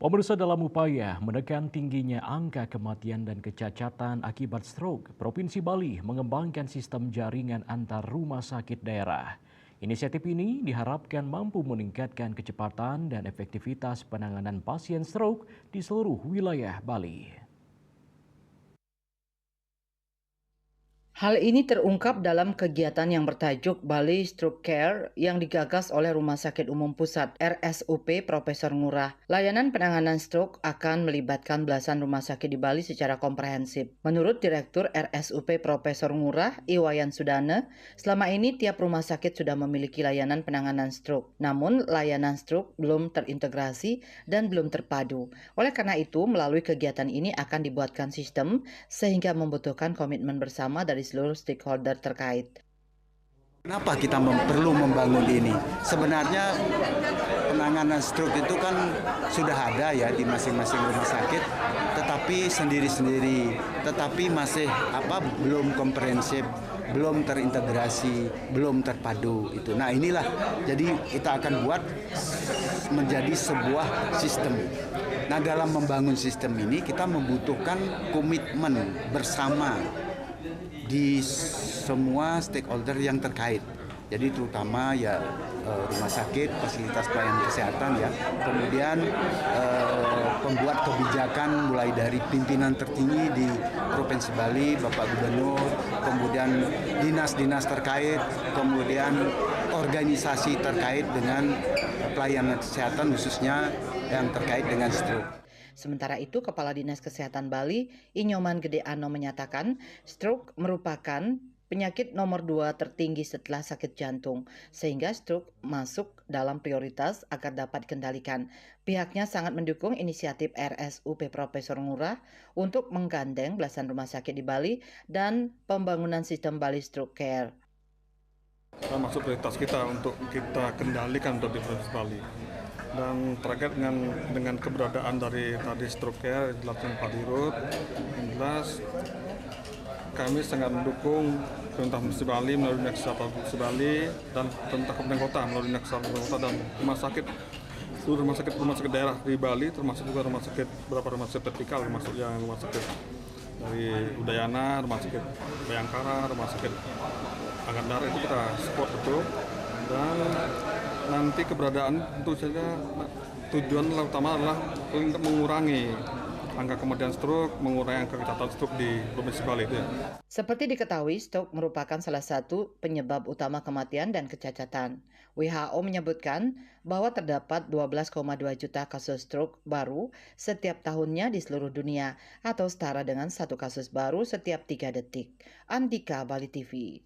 Pemirsa, dalam upaya menekan tingginya angka kematian dan kecacatan akibat stroke, Provinsi Bali mengembangkan sistem jaringan antar rumah sakit daerah. Inisiatif ini diharapkan mampu meningkatkan kecepatan dan efektivitas penanganan pasien stroke di seluruh wilayah Bali. Hal ini terungkap dalam kegiatan yang bertajuk Bali Stroke Care yang digagas oleh Rumah Sakit Umum Pusat RSUP Profesor Ngurah. Layanan penanganan stroke akan melibatkan belasan rumah sakit di Bali secara komprehensif. Menurut Direktur RSUP Profesor Ngurah, Iwayan Sudane, selama ini tiap rumah sakit sudah memiliki layanan penanganan stroke. Namun, layanan stroke belum terintegrasi dan belum terpadu. Oleh karena itu, melalui kegiatan ini akan dibuatkan sistem sehingga membutuhkan komitmen bersama dari seluruh stakeholder terkait. Kenapa kita perlu membangun ini? Sebenarnya penanganan stroke itu kan sudah ada ya di masing-masing rumah sakit, tetapi sendiri-sendiri, tetapi masih belum komprehensif, belum terintegrasi, belum terpadu itu. Nah inilah, jadi kita akan buat menjadi sebuah sistem. Nah dalam membangun sistem ini kita membutuhkan komitmen bersama di semua stakeholder yang terkait. Jadi terutama ya rumah sakit, fasilitas pelayanan kesehatan ya. Kemudian pembuat kebijakan mulai dari pimpinan tertinggi di Provinsi Bali, Bapak Gubernur, kemudian dinas-dinas terkait, kemudian organisasi terkait dengan pelayanan kesehatan khususnya yang terkait dengan stroke. Sementara itu, Kepala Dinas Kesehatan Bali, Inyoman Gede Ano menyatakan stroke merupakan penyakit nomor 2 tertinggi setelah sakit jantung, sehingga stroke masuk dalam prioritas agar dapat dikendalikan. Pihaknya sangat mendukung inisiatif RSUP Profesor Ngurah untuk menggandeng belasan rumah sakit di Bali dan pembangunan sistem Bali Stroke Care. Masuk prioritas kita untuk kita kendalikan untuk di Provinsi Bali. Dan terkait dengan keberadaan dari tadi stroke care dilakukan Pak Dirut, yang jelas kami sangat mendukung pemerintah Provinsi Bali melalui Dinas Kesehatan Provinsi Bali dan pemerintah Kabupaten Kota melalui Dinas Kesehatan Kota dan seluruh rumah sakit daerah di Bali, termasuk juga beberapa rumah sakit vertikal, termasuk yang rumah sakit dari Udayana, rumah sakit Bayangkara, rumah sakit Angkatan Darat itu kita support betul. Dan nanti keberadaan tentu saja tujuan utama adalah untuk mengurangi angka kematian stroke, mengurangi angka kecacatan stroke di Provinsi Bali itu ya. Seperti diketahui, stroke merupakan salah satu penyebab utama kematian dan kecacatan. WHO menyebutkan bahwa terdapat 12,2 juta kasus stroke baru setiap tahunnya di seluruh dunia, atau setara dengan 1 kasus baru setiap 3 detik. Andika, Bali TV.